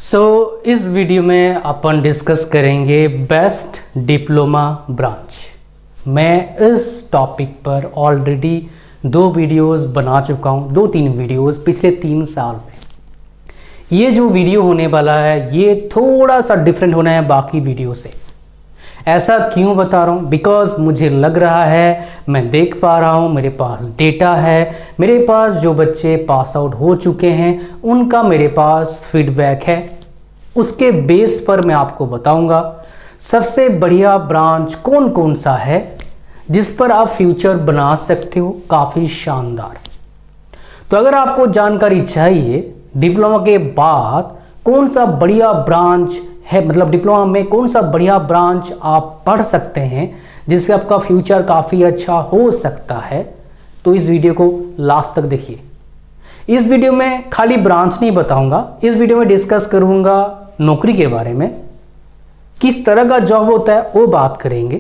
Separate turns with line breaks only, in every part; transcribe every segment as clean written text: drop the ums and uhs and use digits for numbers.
इस वीडियो में अपन डिस्कस करेंगे बेस्ट डिप्लोमा ब्रांच। मैं इस टॉपिक पर ऑलरेडी 2 वीडियोस बना चुका हूँ, 2-3 वीडियोस पिछले 3 साल में। ये जो वीडियो होने वाला है ये थोड़ा सा डिफरेंट होना है बाकी वीडियो से। ऐसा क्यों बता रहा हूँ? बिकॉज मुझे लग रहा है, मैं देख पा रहा हूँ, मेरे पास डेटा है, मेरे पास जो बच्चे पास आउट हो चुके हैं उनका मेरे पास फीडबैक है। उसके बेस पर मैं आपको बताऊंगा सबसे बढ़िया ब्रांच कौन कौन सा है जिस पर आप फ्यूचर बना सकते हो काफ़ी शानदार। तो अगर आपको जानकारी चाहिए डिप्लोमा के बाद कौन सा बढ़िया ब्रांच है, मतलब डिप्लोमा में कौन सा बढ़िया ब्रांच आप पढ़ सकते हैं जिससे आपका फ्यूचर काफ़ी अच्छा हो सकता है, तो इस वीडियो को लास्ट तक देखिए। इस वीडियो में खाली ब्रांच नहीं बताऊंगा, इस वीडियो में डिस्कस करूंगा नौकरी के बारे में, किस तरह का जॉब होता है वो बात करेंगे,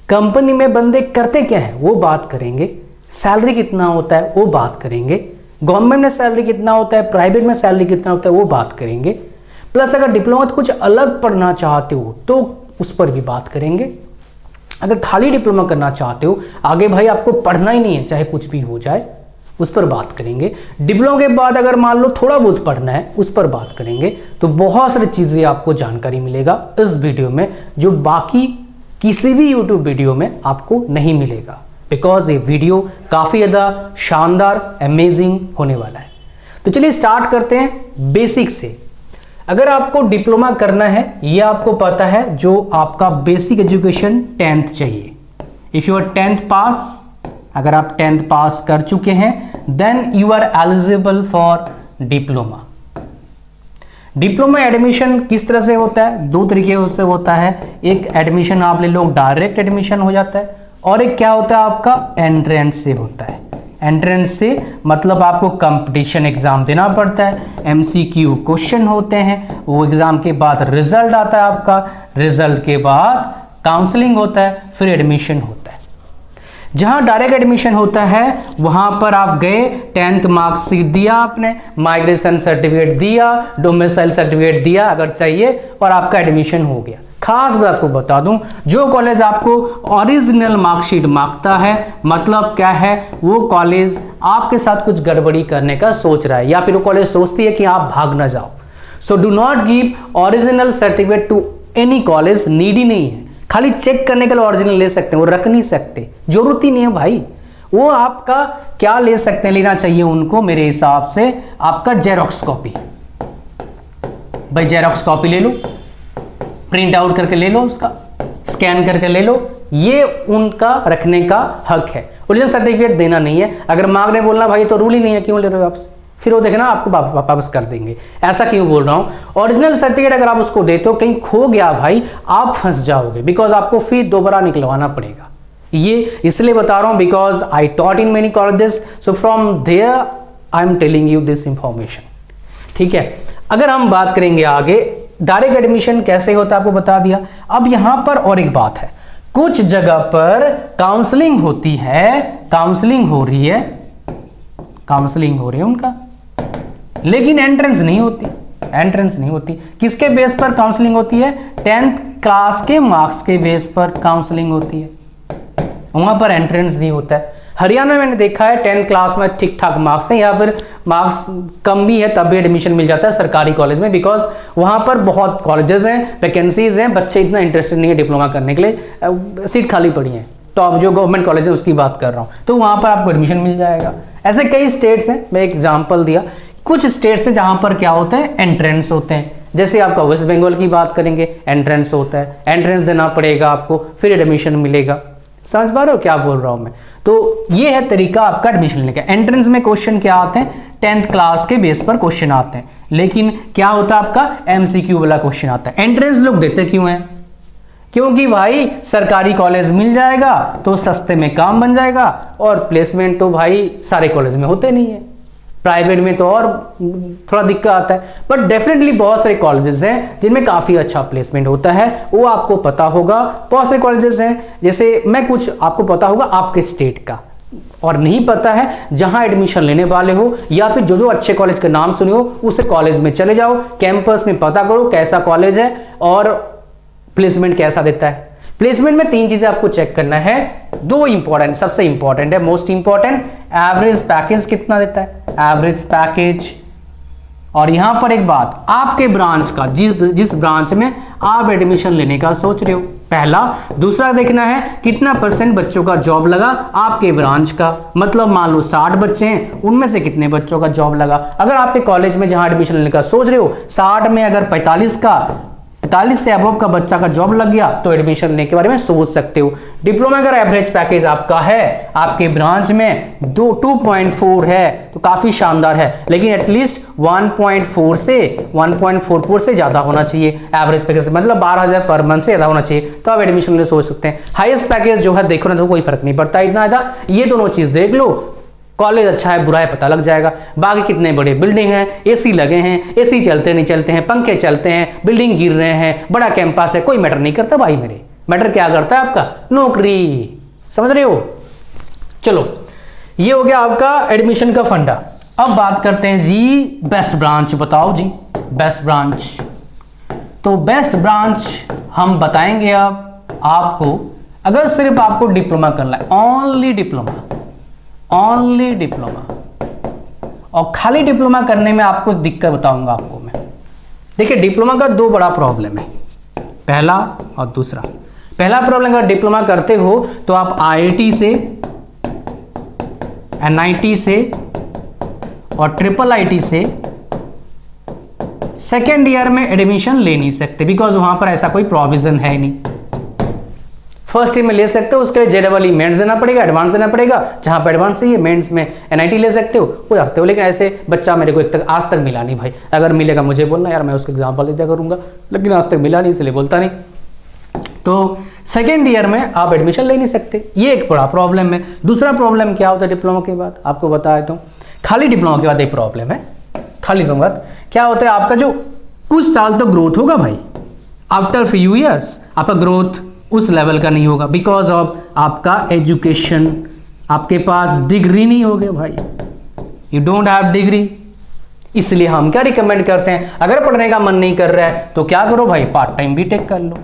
कंपनी में बंदे करते क्या है वो बात करेंगे, सैलरी कितना होता है वो बात करेंगे, गवर्नमेंट में सैलरी कितना होता है, प्राइवेट में सैलरी कितना होता है वो बात करेंगे। प्लस अगर डिप्लोमा तो कुछ अलग पढ़ना चाहते हो तो उस पर भी बात करेंगे। अगर खाली डिप्लोमा करना चाहते हो, आगे भाई आपको पढ़ना ही नहीं है चाहे कुछ भी हो जाए, उस पर बात करेंगे। डिप्लोमा के बाद अगर मान लो थोड़ा बहुत पढ़ना है उस पर बात करेंगे। तो बहुत सारी चीज़ें आपको जानकारी मिलेगा इस वीडियो में जो बाकी किसी भी यूट्यूब वीडियो में आपको नहीं मिलेगा। बिकॉज ये वीडियो काफ़ी ज़्यादा शानदार अमेजिंग होने वाला है। तो चलिए स्टार्ट करते हैं बेसिक से। अगर आपको डिप्लोमा करना है, ये आपको पता है जो आपका बेसिक एजुकेशन 10th चाहिए। इफ़ यू आर 10th पास, अगर आप 10th पास कर चुके हैं then you are eligible for diploma. Diploma admission किस तरह से होता है? 2 तरीके से होता है। एक एडमिशन आप ले लो डायरेक्ट एडमिशन हो जाता है, और एक क्या होता है आपका एंट्रेंस से होता है। एंट्रेंस से मतलब आपको कंपटीशन एग्जाम देना पड़ता है, MCQ क्वेश्चन होते हैं, वो एग्जाम के बाद रिजल्ट आता है आपका, रिजल्ट के बाद काउंसलिंग होता है, फिर एडमिशन होता है। जहां डायरेक्ट एडमिशन होता है वहां पर आप गए, 10th मार्कशीट दिया आपने, माइग्रेशन सर्टिफिकेट दिया, डोमिसाइल सर्टिफिकेट दिया अगर चाहिए, और आपका एडमिशन हो गया। खास बात आपको बता दूं, जो कॉलेज आपको ओरिजिनल मार्कशीट मांगता है मतलब क्या है, वो कॉलेज आपके साथ कुछ गड़बड़ी करने का सोच रहा है, या फिर वो कॉलेज सोचती है कि आप भाग ना जाओ। So do not give original certificate to any college, need नहीं है। खाली चेक करने के लिए ओरिजिनल ले सकते हैं, वो रख नहीं सकते, जरूरत ही नहीं है भाई। वो आपका क्या ले सकते हैं, लेना चाहिए उनको मेरे हिसाब से आपका जेरोक्स कॉपी। भाई जेरोक्स कॉपी ले लो, प्रिंट आउट करके ले लो, उसका स्कैन करके ले लो, ये उनका रखने का हक है। ओरिजिनल सर्टिफिकेट देना नहीं है। अगर मांग रहे बोलना भाई तो रूल ही नहीं है, क्यों ले रहे हो आपसे, फिर वो देखना आपको वापस कर देंगे। ऐसा क्यों बोल रहा हूं? ओरिजिनल सर्टिफिकेट अगर आप उसको देते हो, कहीं खो गया भाई आप फंस जाओगे, बिकॉज आपको फिर दोबारा निकलवाना पड़ेगा। ये इसलिए बता रहा हूं because I taught in many colleges, so from there I am telling you this information. ठीक है, अगर हम बात करेंगे आगे डायरेक्ट एडमिशन कैसे होता है आपको बता दिया। अब यहां पर और एक बात है, कुछ जगह पर काउंसलिंग होती है, काउंसलिंग हो रही है उनका, लेकिन एंट्रेंस नहीं होती। एंट्रेंस नहीं होती किसके बेस पर काउंसलिंग होती है? 10th क्लास के मार्क्स के बेस पर काउंसलिंग होती है, वहां पर एंट्रेंस नहीं होता है। हरियाणा में मैंने देखा है 10th क्लास में ठीक ठाक मार्क्स हैं, या फिर मार्क्स कम भी है तब भी एडमिशन मिल जाता है सरकारी कॉलेज में, बिकॉज वहाँ पर बहुत कॉलेजेस हैं, वैकेंसीज हैं, बच्चे इतना इंटरेस्टेड नहीं है डिप्लोमा करने के लिए, सीट खाली पड़ी है। तो अब जो गवर्नमेंट कॉलेज है उसकी बात कर रहा हूँ, तो वहाँ पर आपको एडमिशन मिल जाएगा। ऐसे कई स्टेट्स हैं, मैं एक एग्जाम्पल दिया। कुछ स्टेट्स हैं जहाँ पर क्या होता है एंट्रेंस होते हैं, जैसे आपका वेस्ट बंगाल की बात करेंगे, एंट्रेंस होता है, एंट्रेंस देना पड़ेगा आपको, फिर एडमिशन मिलेगा। समझ पा रहे हो क्या बोल रहा हूं मैं? तो ये है तरीका आपका एडमिशन लेने का। एंट्रेंस में क्वेश्चन क्या आते हैं? 10th क्लास के बेस पर क्वेश्चन आते हैं, लेकिन क्या होता है आपका MCQ वाला क्वेश्चन आता है। एंट्रेंस लोग देते क्यों हैं? क्योंकि भाई सरकारी कॉलेज मिल जाएगा तो सस्ते में काम बन जाएगा, और प्लेसमेंट तो भाई सारे कॉलेज में होते नहीं है, प्राइवेट में तो और थोड़ा दिक्कत आता है। बट डेफिनेटली बहुत सारे कॉलेजेस हैं जिनमें काफ़ी अच्छा प्लेसमेंट होता है, वो आपको पता होगा। बहुत सारे कॉलेजेस हैं, जैसे मैं कुछ आपको पता होगा आपके स्टेट का, और नहीं पता है, जहां एडमिशन लेने वाले हो या फिर जो जो अच्छे कॉलेज का नाम सुने हो उस कॉलेज में चले जाओ, कैंपस में पता करो कैसा कॉलेज है और प्लेसमेंट कैसा देता है। प्लेसमेंट में 3 चीजें आपको चेक करना है, 2 इंपॉर्टेंट, सबसे इंपॉर्टेंट है, मोस्ट इंपॉर्टेंट, एवरेज पैकेज कितना देता है, एवरेज पैकेज। और यहां पर एक बात, आपके ब्रांच का, जिस ब्रांच में आप एडमिशन लेने का सोच रहे हो, पहला। दूसरा देखना है कितना % बच्चों का जॉब लगा आपके ब्रांच का, मतलब मान लो 60 बच्चे हैं, उनमें से कितने बच्चों का जॉब लगा। अगर आपके कॉलेज में जहां एडमिशन लेने का सोच रहे हो 60 में अगर 45 से अबव का बच्चा का जॉब लग गया तो एडमिशन लेने के बारे में सोच सकते हो। डिप्लोमा अगर एवरेज पैकेज आपका है आपके ब्रांच में 2.4 है तो काफी शानदार है, लेकिन एटलीस्ट 1.4 से 1.44 से ज्यादा होना चाहिए एवरेज पैकेज, मतलब 12,000 पर मंथ से ज्यादा होना चाहिए, तो आप एडमिशन ले सोच सकते हैं। हाईएस्ट पैकेज जो है देखो ना तो कोई फर्क नहीं पड़ता इतना ज्यादा, ये दोनों चीज देख लो, कॉलेज अच्छा है बुरा है पता लग जाएगा। बाकी कितने बड़े बिल्डिंग हैं, एसी लगे हैं, एसी चलते नहीं चलते हैं, पंखे चलते हैं, बिल्डिंग गिर रहे हैं, बड़ा कैंपस है, कोई मैटर नहीं करता भाई मेरे। मैटर क्या करता है आपका, नौकरी। समझ रहे हो? चलो ये हो गया आपका एडमिशन का फंडा। अब बात करते हैं जी बेस्ट ब्रांच, बताओ जी बेस्ट ब्रांच। तो बेस्ट ब्रांच हम बताएंगे अब आपको, अगर सिर्फ आपको डिप्लोमा करना है, ओनली डिप्लोमा, और खाली डिप्लोमा करने में आपको दिक्कत बताऊंगा आपको मैं। देखिए डिप्लोमा का 2 बड़ा प्रॉब्लम है, पहला और दूसरा। पहला प्रॉब्लम, अगर डिप्लोमा करते हो तो आप IIT से, NIT से और IIIT से सेकेंड ईयर में एडमिशन ले नहीं सकते, बिकॉज वहां पर ऐसा कोई प्रोविजन है नहीं। फर्स्ट ईयर में ले सकते हो, उसके लिए JEE मेंस देना पड़ेगा, एडवांस देना पड़ेगा, जहां पर एडवांस चाहिए मेंस में NIT ले सकते हो, वो जा सकते हो, लेकिन ऐसे बच्चा मेरे को आज तक मिला नहीं भाई। अगर मिलेगा मुझे बोलना यार, मैं उसका एग्जाम्पल दे दिया करूंगा, लेकिन आज तक मिला नहीं इसलिए बोलता नहीं। तो सेकेंड ईयर में आप एडमिशन ले नहीं सकते, ये एक बड़ा प्रॉब्लम है। दूसरा प्रॉब्लम क्या होता है डिप्लोमा के बाद, आपको बताया तो खाली डिप्लोमा के बाद एक प्रॉब्लम है। खाली डिप्लोमा के बाद क्या होता है, आपका जो कुछ साल तो ग्रोथ होगा भाई, आफ्टर फ्यू ईयर्स आपका ग्रोथ उस लेवल का नहीं होगा, बिकॉज ऑफ आपका एजुकेशन, आपके पास डिग्री नहीं होगी भाई, यू डोंट हैव डिग्री। इसलिए हम क्या रिकमेंड करते हैं, अगर पढ़ने का मन नहीं कर रहा है तो क्या करो भाई, पार्ट टाइम बीटेक कर लो,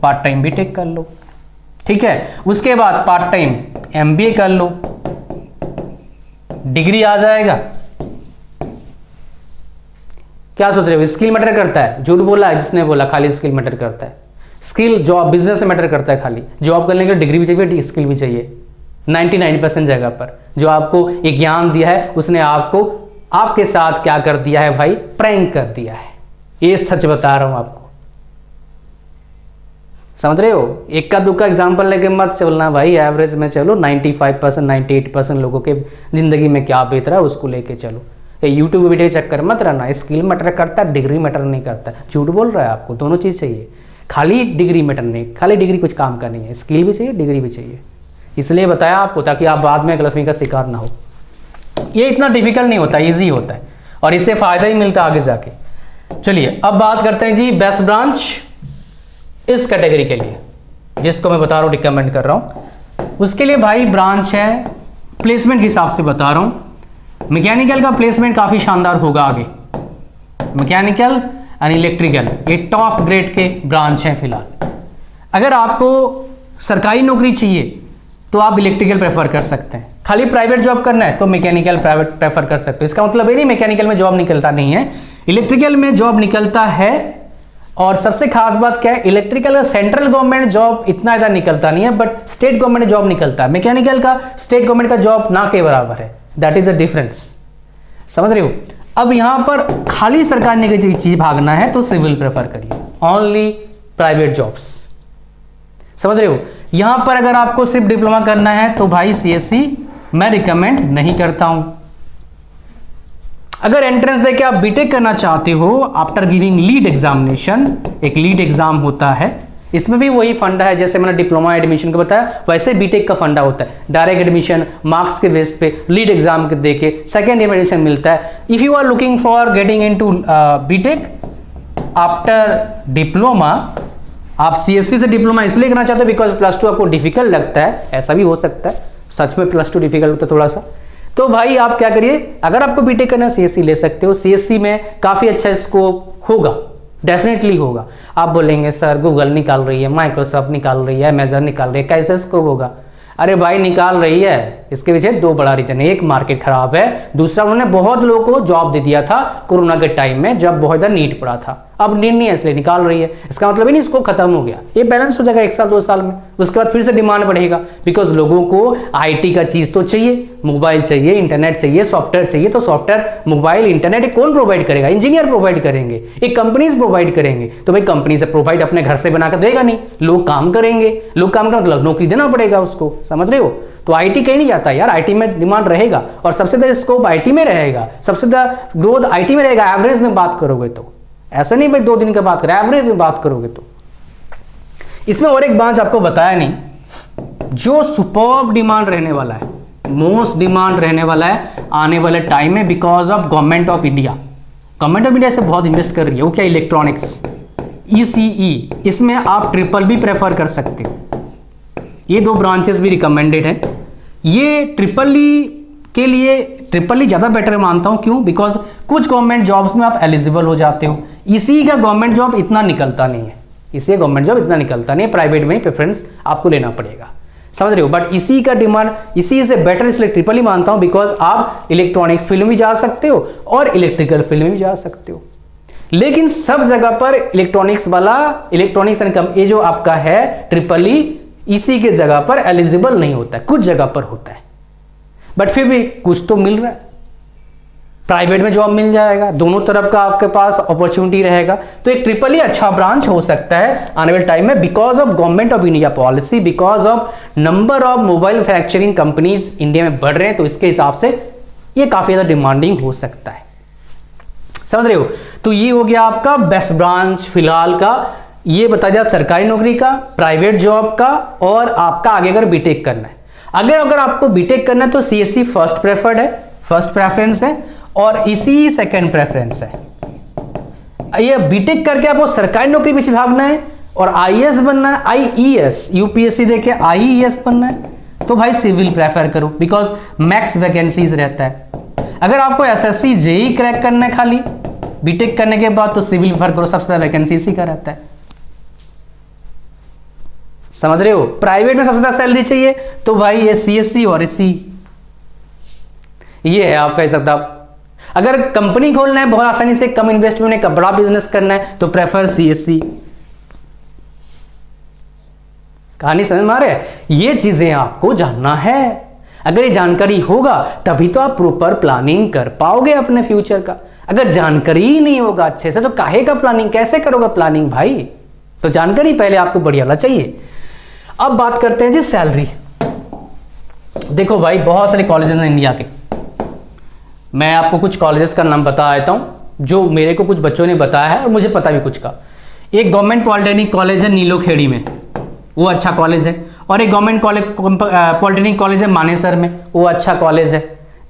पार्ट टाइम बीटेक कर लो, ठीक है। उसके बाद पार्ट टाइम MBA कर लो, डिग्री आ जाएगा। क्या सोच रहे हो, स्किल मैटर करता है? झूठ बोला है जिसने बोला खाली स्किल मैटर करता है। स्किल जॉब बिजनेस से मैटर करता है, खाली जॉब करने के लिए डिग्री भी चाहिए, स्किल भी चाहिए। 99% जगह पर जो आपको एक ज्ञान दिया है उसने आपको आपके साथ क्या कर दिया है भाई, प्रैंक कर दिया है। ये सच बता रहा हूं आपको, समझ रहे हो? इक्का दुक्का एग्जाम्पल लेके मत चलना भाई, एवरेज में चलो। 95% 98% लोगों के जिंदगी में क्या बीत रहा है उसको लेके चलो। यूट्यूब वीडियो चक्कर मत रहना, स्किल मैटर करता है, डिग्री मैटर नहीं करता। झूठ बोल रहा है आपको, दोनों चीज़ चाहिए, खाली डिग्री मैटर नहीं, खाली डिग्री कुछ काम का नहीं है, स्किल भी चाहिए डिग्री भी चाहिए। इसलिए बताया आपको ताकि आप बाद में गलतफहमी का शिकार ना हो। ये इतना डिफिकल्ट नहीं होता, ईजी होता है और इससे फायदा ही मिलता है आगे जाके। चलिए अब बात करते हैं जी बेस्ट ब्रांच इस कैटेगरी के लिए, जिसको मैं बता रहा हूँ रिकमेंड कर रहा हूँ। उसके लिए भाई ब्रांच है, प्लेसमेंट के हिसाब से बता रहा हूँ, मैकेनिकल का प्लेसमेंट काफ़ी शानदार होगा आगे। मैकेनिकल एंड इलेक्ट्रिकल ये टॉप ग्रेड के ब्रांच हैं फिलहाल। अगर आपको सरकारी नौकरी चाहिए तो आप इलेक्ट्रिकल प्रेफर कर सकते हैं, खाली प्राइवेट जॉब करना है तो मैकेनिकल प्राइवेट प्रेफर कर सकते हो। इसका मतलब ये नहीं मैकेनिकल में जॉब निकलता नहीं है, इलेक्ट्रिकल में जॉब निकलता है। और सबसे खास बात क्या है, इलेक्ट्रिकल का सेंट्रल गवर्नमेंट जॉब इतना ज़्यादा निकलता नहीं है, बट स्टेट गवर्नमेंट जॉब निकलता है। मैकेनिकल का स्टेट गवर्नमेंट का जॉब ना के बराबर है, दैट इज द डिफरेंस। समझ रहे हो? अब यहां पर खाली सरकार ने कोई चीज भागना है तो सिविल प्रेफर करिए, ओनली प्राइवेट जॉब्स। समझ रहे हो? यहां पर अगर आपको सिर्फ डिप्लोमा करना है तो भाई CSE मैं रिकमेंड नहीं करता हूं। अगर एंट्रेंस देके आप बीटेक करना चाहते हो आफ्टर गिविंग लीड एग्जामिनेशन, एक लीड एग्जाम होता है, इसमें भी वही फंडा है जैसे मैंने डिप्लोमा एडमिशन का बताया, वैसे बीटेक का फंडा होता है। डायरेक्ट एडमिशन मार्क्स के बेस पे लीड एग्जाम देके सेकेंड ईयर में एडमिशन मिलता है। If you are looking for getting into BTech after diploma, आप CSE से डिप्लोमा इसलिए करना चाहते हो बिकॉज +2 आपको डिफिकल्ट लगता है, ऐसा भी हो सकता है, सच में +2 डिफिकल्ट होता है थोड़ा सा। तो भाई आप क्या करिए, अगर आपको बीटेक करना है सीएससी ले सकते हो, सीएससी में काफ़ी अच्छा स्कोप होगा, डेफिनेटली होगा। आप बोलेंगे सर गूगल निकाल रही है, माइक्रोसॉफ्ट निकाल रही है, अमेजन निकाल रही है, कैसे स्कोप होगा? अरे भाई निकाल रही है, इसके पीछे 2 बड़ा रीजन है। एक मार्केट खराब है, दूसरा उन्होंने बहुत लोगों को जॉब दे दिया था कोरोना के टाइम में जब बहुत ज़्यादा नीड पड़ा था। अब नीड नहीं है इसलिए निकाल रही है, इसका मतलब ही नहीं इसको खत्म हो गया, ये बैलेंस हो जाएगा 1 साल 2 साल में, उसके बाद फिर से डिमांड बढ़ेगा। बिकॉज लोगों को आईटी का चीज़ तो चाहिए, मोबाइल चाहिए, इंटरनेट चाहिए, सॉफ्टवेयर चाहिए। तो सॉफ्टवेयर, मोबाइल, इंटरनेट ये कौन प्रोवाइड करेगा? इंजीनियर प्रोवाइड करेंगे, एक कंपनीज प्रोवाइड करेंगे। तो भाई कंपनी से प्रोवाइड अपने घर से बनाकर देगा नहीं, लोग काम करेंगे, लोग काम का मतलब नौकरी देना पड़ेगा उसको, समझ रहे हो? तो आईटी कहीं नहीं जाता यार, आईटी में डिमांड रहेगा और सबसे ज़्यादा स्कोप आईटी में रहेगा, सबसे ज़्यादा ग्रोथ आईटी में रहेगा। एवरेज में बात करोगे तो ऐसा नहीं भाई 2 दिन का बात करें, एवरेज में बात करोगे तो। इसमें और एक ब्रांच आपको बताया नहीं, जो सुपर्ब डिमांड रहने वाला है, मोस्ट डिमांड रहने वाला है आने वाले टाइम में, because of government of India. Government of India से बहुत इन्वेस्ट कर रही है, वो क्या? Electronics, ECE. इसमें आप ट्रिपल भी प्रेफर कर सकते हो, ये 2 ब्रांचेस भी रिकमेंडेड है। ये ट्रिपल ई के लिए ट्रिपल ई ज़्यादा बेटर मानता हूँ, क्यों? बिकॉज कुछ गवर्नमेंट जॉब्स में आप एलिजिबल हो जाते हो। इसी का गवर्नमेंट जॉब इतना निकलता नहीं है, इसी गवर्नमेंट जॉब इतना निकलता नहीं है, प्राइवेट में ही प्रेफरेंस आपको लेना पड़ेगा, समझ रहे हो? बट इसी का डिमांड इसी से बेटर इसलिए ट्रिपल ही मानता हूँ, बिकॉज आप इलेक्ट्रॉनिक्स फील्ड में भी जा सकते हो और इलेक्ट्रिकल फील्ड में भी जा सकते हो। लेकिन सब जगह पर इलेक्ट्रॉनिक्स वाला, इलेक्ट्रॉनिक्स एंड ये जो आपका है ट्रिपल ई, इसी के जगह पर एलिजिबल नहीं होता है, कुछ जगह पर होता है, बट फिर भी कुछ तो मिल रहा है। प्राइवेट में जॉब मिल जाएगा, दोनों तरफ का आपके पास अपॉर्चुनिटी रहेगा। तो एक ट्रिपल ई अच्छा ब्रांच हो सकता है आने वाले टाइम में, because of government of India policy, because of number of mobile manufacturing companies India में बढ़ रहे हैं, तो इसके हिसाब से ये काफी ज्यादा डिमांडिंग हो सकता है, समझ रहे हो? तो ये हो गया आपका बेस्ट ब्रांच फिलहाल का। ये बता दिया सरकारी नौकरी का, प्राइवेट जॉब का, और आपका आगे अगर बीटेक करना है। अगर आपको बीटेक करना है तो सीएससी फर्स्ट प्रेफर्ड है, फर्स्ट प्रेफरेंस है, और इसी सेकंड प्रेफरेंस है। ये बीटेक करके आपको सरकारी नौकरी पीछे भागना है और आईएएस बनना है, आईईएस, यूपीएससी देके आईईएस बनना है, तो भाई सिविल प्रेफर करो, बिकॉज मैक्स वैकेंसीज रहता है। अगर आपको एसएससी जेई क्रैक करना है खाली बीटेक करने के बाद, तो सिविल प्रेफर करो, सबसे ज्यादा वैकेंसी इसी का रहता है, समझ रहे हो? प्राइवेट में सबसे ज्यादा सैलरी चाहिए तो भाई ये सीएससी और इसी, ये है आपका हिसाब। अगर कंपनी खोलना है बहुत आसानी से, कम इन्वेस्टमेंट में, का बड़ा बिजनेस करना है, तो प्रेफर सीएससी। कहानी समझ में आ रहा है? ये चीजें आपको जानना है। अगर ये जानकारी होगा तभी तो आप प्रॉपर प्लानिंग कर पाओगे अपने फ्यूचर का। अगर जानकारी ही नहीं होगा अच्छे से तो काहे का प्लानिंग, कैसे करोगे प्लानिंग भाई? तो जानकारी पहले आपको बढ़िया वाला चाहिए। अब बात करते हैं जी सैलरी। देखो भाई बहुत सारे कॉलेजेस हैं इंडिया के, मैं आपको कुछ कॉलेजेस का नाम बता देता हूं जो मेरे को कुछ बच्चों ने बताया है और मुझे पता भी कुछ का। एक गवर्नमेंट पॉलिटेक्निक कॉलेज है नीलोखेड़ी में, वो अच्छा कॉलेज है, और एक गवर्नमेंट पॉलिटेक्निक कॉलेज है मानेसर में, वो अच्छा कॉलेज है,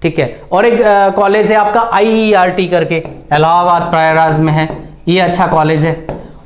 ठीक है। और एक कॉलेज है आपका IERT करके, इलाहाबाद प्रयागराज में है, ये अच्छा कॉलेज है।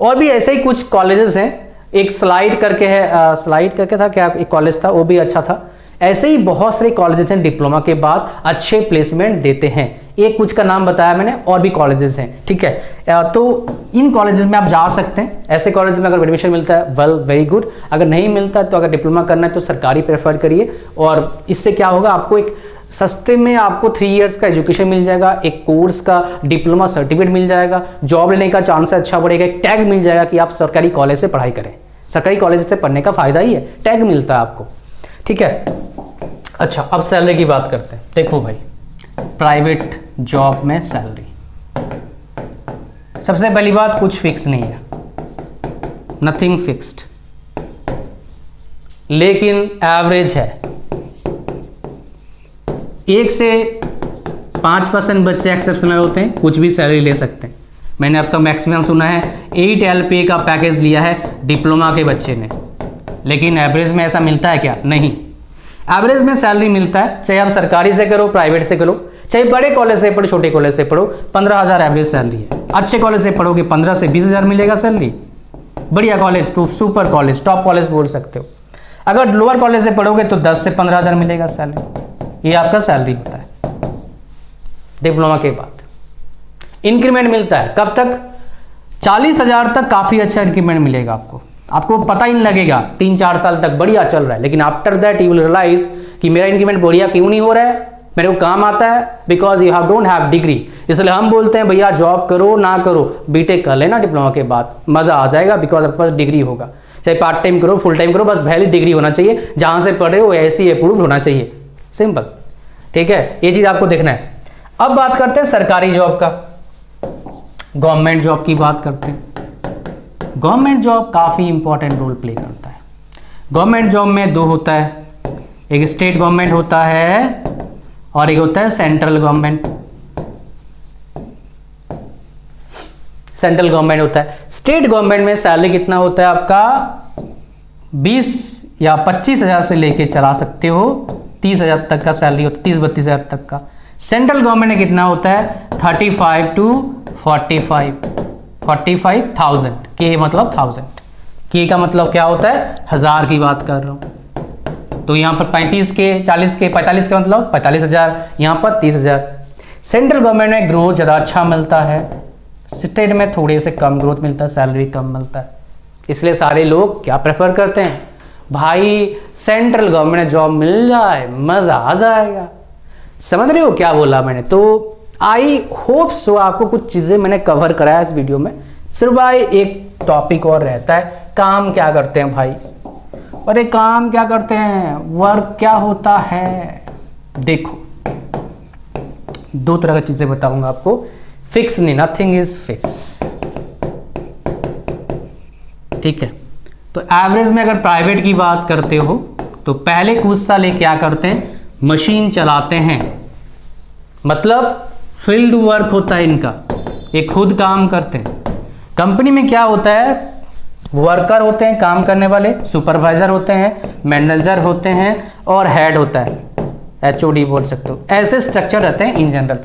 और भी ऐसे ही कुछ कॉलेजेस हैं, एक स्लाइड करके है, स्लाइड करके था क्या एक कॉलेज था, वो भी अच्छा था। ऐसे ही बहुत सारे कॉलेजेस हैं डिप्लोमा के बाद अच्छे प्लेसमेंट देते हैं, एक कुछ का नाम बताया मैंने, और भी कॉलेजेस हैं, ठीक है। तो इन कॉलेजेस में आप जा सकते हैं। ऐसे कॉलेज में अगर एडमिशन मिलता है वेल वेरी गुड, अगर नहीं मिलता है तो अगर डिप्लोमा करना है तो सरकारी प्रेफर करिए। और इससे क्या होगा, आपको एक सस्ते में आपको 3 इयर्स का एजुकेशन मिल जाएगा, एक कोर्स का डिप्लोमा सर्टिफिकेट मिल जाएगा, जॉब लेने का चांस अच्छा बढ़ेगा, एक टैग मिल जाएगा कि आप सरकारी कॉलेज से पढ़ाई करें। सरकारी कॉलेज से पढ़ने का फायदा ही है, टैग मिलता है आपको, ठीक है। अच्छा अब सैलरी की बात करते हैं। देखो भाई प्राइवेट जॉब में सैलरी, सबसे पहली बात कुछ फिक्स नहीं है, नथिंग फिक्स्ड, लेकिन एवरेज है। 1 से 5% बच्चे एक्सेप्शनल होते हैं, कुछ भी सैलरी ले सकते हैं। मैंने अब तक मैक्सिमम सुना है 8 LPA का पैकेज लिया है डिप्लोमा के बच्चे ने, लेकिन एवरेज में ऐसा मिलता है क्या? नहीं। एवरेज में सैलरी मिलता है, चाहे आप सरकारी से करो प्राइवेट से करो, चाहे बड़े कॉलेज से पढ़ो छोटे कॉलेज से पढ़ो, 15,000 एवरेज सैलरी है। अच्छे कॉलेज से पढ़ोगे 15 से 20,000 मिलेगा सैलरी, बढ़िया college, super college, top college बोल सकते हो। अगर लोअर कॉलेज से पढ़ोगे तो 10 से 15,000 मिलेगा सैलरी, ये आपका सैलरी होता है डिप्लोमा के बाद। इंक्रीमेंट मिलता है कब तक? 40,000 तक काफ़ी अच्छा इंक्रीमेंट मिलेगा आपको पता ही नहीं लगेगा, 3-4 साल तक बढ़िया चल रहा है, लेकिन after that you will realise कि मेरा इंक्रीमेंट बढ़िया क्यों नहीं हो रहा है, मेरे को काम आता है, because you don't have degree. इसलिए हम बोलते हैं भैया जॉब करो ना करो, बीटेक कर लेना डिप्लोमा के बाद, मज़ा आ जाएगा, बिकॉज आपके पास डिग्री होगा। चाहे पार्ट टाइम करो फुल टाइम करो, बस वैलिड डिग्री होना चाहिए, जहाँ से पढ़े हो ऐसी अप्रूव्ड होना चाहिए, सिंपल। ठीक है, ये चीज़ आपको देखना है। अब बात करते हैं सरकारी जॉब का, गवर्नमेंट जॉब की बात करते हैं। गवर्नमेंट जॉब काफ़ी इंपॉर्टेंट रोल प्ले करता है। गवर्नमेंट जॉब में 2 होता है, एक स्टेट गवर्नमेंट होता है और एक होता है सेंट्रल गवर्नमेंट। सेंट्रल गवर्नमेंट होता है। स्टेट गवर्नमेंट में सैलरी कितना होता है आपका? 20 या 25,000 से लेके चला सकते हो 30,000 तक का सैलरी होता है, 30-32,000 तक का। सेंट्रल गवर्नमेंट में कितना होता है? 35 to 45,000 के मतलब 1000 के का मतलब क्या होता है? 1000 की बात कर रहा हूँ। तो यहाँ पर 35 के 40 के 45 का मतलब 45,000, यहाँ पर 30,000। सेंट्रल गवर्नमेंट में ग्रोथ ज़्यादा अच्छा मिलता है, स्टेट में थोड़े से कम ग्रोथ मिलता है, सैलरी कम मिलता है। इसलिए सारे लोग क्या प्रेफर करते हैं? भाई सेंट्रल गवर्नमेंट जॉब मिल जाए, मज़ा आ जाएगा। समझ रहे हो क्या बोला मैंने? तो आई होप सो आपको कुछ चीज़ें मैंने कवर कराया इस वीडियो में। सिर्फ भाई एक टॉपिक और रहता है, काम क्या करते हैं भाई? अरे काम क्या करते हैं, वर्क क्या होता है? देखो 2 तरह की चीज़ें बताऊंगा आपको। फिक्स नहीं, नथिंग इज फिक्स। ठीक है, तो एवरेज में अगर प्राइवेट की बात करते हो तो पहले कुछ साल ये क्या करते हैं? मशीन चलाते हैं, मतलब फील्ड वर्क होता है इनका, ये खुद काम करते हैं। कंपनी में क्या होता है? वर्कर होते हैं काम करने वाले, सुपरवाइजर होते हैं, मैनेजर होते हैं और हेड होता है, HOD बोल सकते हो। ऐसे स्ट्रक्चर रहते हैं इन जनरल।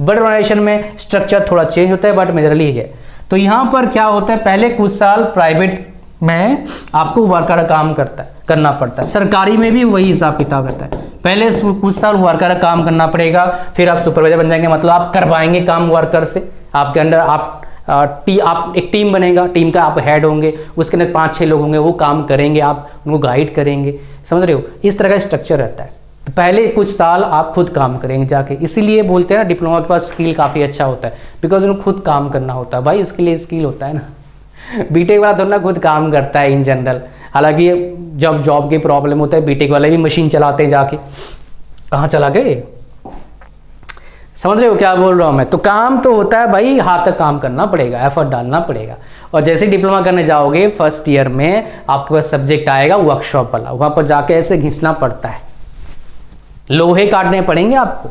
बड़े ऑर्गेनाइजेशन में स्ट्रक्चर थोड़ा चेंज होता है, बट मेजरली है। तो यहाँ पर क्या होता है? पहले कुछ साल प्राइवेट में आपको वर्कर काम करना पड़ता है, सरकारी में भी वही हिसाब किताब रहता है। पहले कुछ साल वर्कर काम करना पड़ेगा, फिर आप सुपरवाइजर बन जाएंगे, मतलब आप करवाएंगे काम वर्कर से। आपके अंडर आप एक टीम बनेगा, टीम का आप हेड होंगे, उसके अंदर 5-6 लोग होंगे, वो काम करेंगे, आप उनको गाइड करेंगे। समझ रहे हो? इस तरह का स्ट्रक्चर रहता है। तो पहले कुछ साल आप खुद काम करेंगे जाके, इसीलिए बोलते हैं ना डिप्लोमा के पास स्किल काफ़ी अच्छा होता है, बिकॉज उनको खुद काम करना होता है। भाई इसके लिए स्किल होता है ना। बीटेक वाला थोड़ा ना खुद काम करता है इन जनरल। हालांकि जब जॉब की प्रॉब्लम होता है, बीटेक वाले भी मशीन चलाते हैं जाके। कहाँ चला गए? समझ रहे हो क्या बोल रहा हूँ मैं? तो काम तो होता है भाई, हाथ तक काम करना पड़ेगा, एफर्ट डालना पड़ेगा। और जैसे डिप्लोमा करने जाओगे फर्स्ट ईयर में आपके पास सब्जेक्ट आएगा वर्कशॉप वाला, वहाँ पर जाके ऐसे घिसना पड़ता है, लोहे काटने पड़ेंगे आपको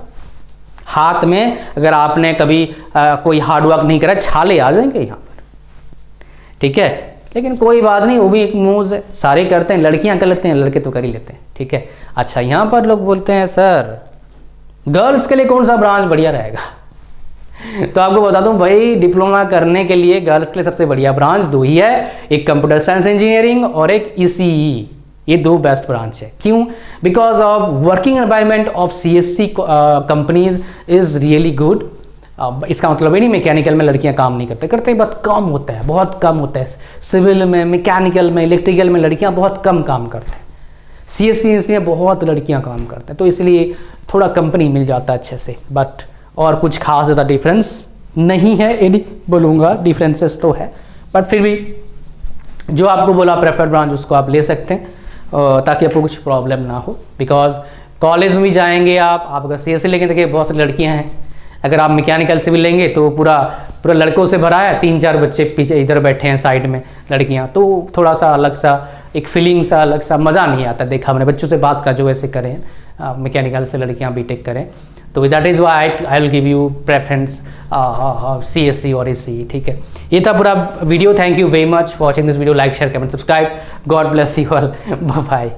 हाथ में। अगर आपने कभी कोई हार्डवर्क नहीं करा, छाले आ जाएंगे यहाँ पर। ठीक है, लेकिन कोई बात नहीं, वो भी एक मोज है, सारे करते हैं, लड़कियां कर लेते हैं, लड़के तो कर ही लेते हैं। ठीक है, अच्छा यहाँ पर लोग बोलते हैं सर गर्ल्स के लिए कौन सा ब्रांच बढ़िया रहेगा? तो आपको बता दूं भाई, डिप्लोमा करने के लिए गर्ल्स के लिए सबसे बढ़िया ब्रांच 2 ही है, एक कंप्यूटर साइंस इंजीनियरिंग और एक ECE। ये 2 बेस्ट ब्रांच है। क्यों? Because of working environment of CSC companies is really good. इसका मतलब ये नहीं मैकेनिकल में लड़कियां काम नहीं करते बहुत कम होता है, बहुत कम होता है। सिविल में, मैकेनिकल में, इलेक्ट्रिकल में लड़कियां बहुत कम काम करते हैं। CSC में बहुत लड़कियां काम करते हैं, तो इसलिए थोड़ा कंपनी मिल जाता है अच्छे से। बट और कुछ खास ज़्यादा डिफरेंस नहीं है, ये नहीं बोलूँगा, डिफरेंसेस तो है, बट फिर भी जो आपको बोला प्रेफर्ड ब्रांच उसको आप ले सकते हैं, ताकि आपको कुछ प्रॉब्लम ना हो। बिकॉज कॉलेज में भी जाएंगे आप अगर CSC लेंगे, देखिए बहुत सारी लड़कियाँ हैं। अगर आप मैकेनिकल सिविल लेंगे तो पूरा लड़कों से भरा है, 3-4 बच्चे पीछे इधर बैठे हैं साइड में लड़कियां, तो थोड़ा सा अलग सा एक फीलिंग सा अलग सा मज़ा नहीं आता। देखा मैंने बच्चों से बात का, जो ऐसे करें मैकेनिकल से लड़कियां बीटेक करें, तो that is why I will give you preference CSC और ECE। ठीक है, ये था पूरा video. Thank you very much for watching this video. Like, share, comment, subscribe. God bless you all. Bye.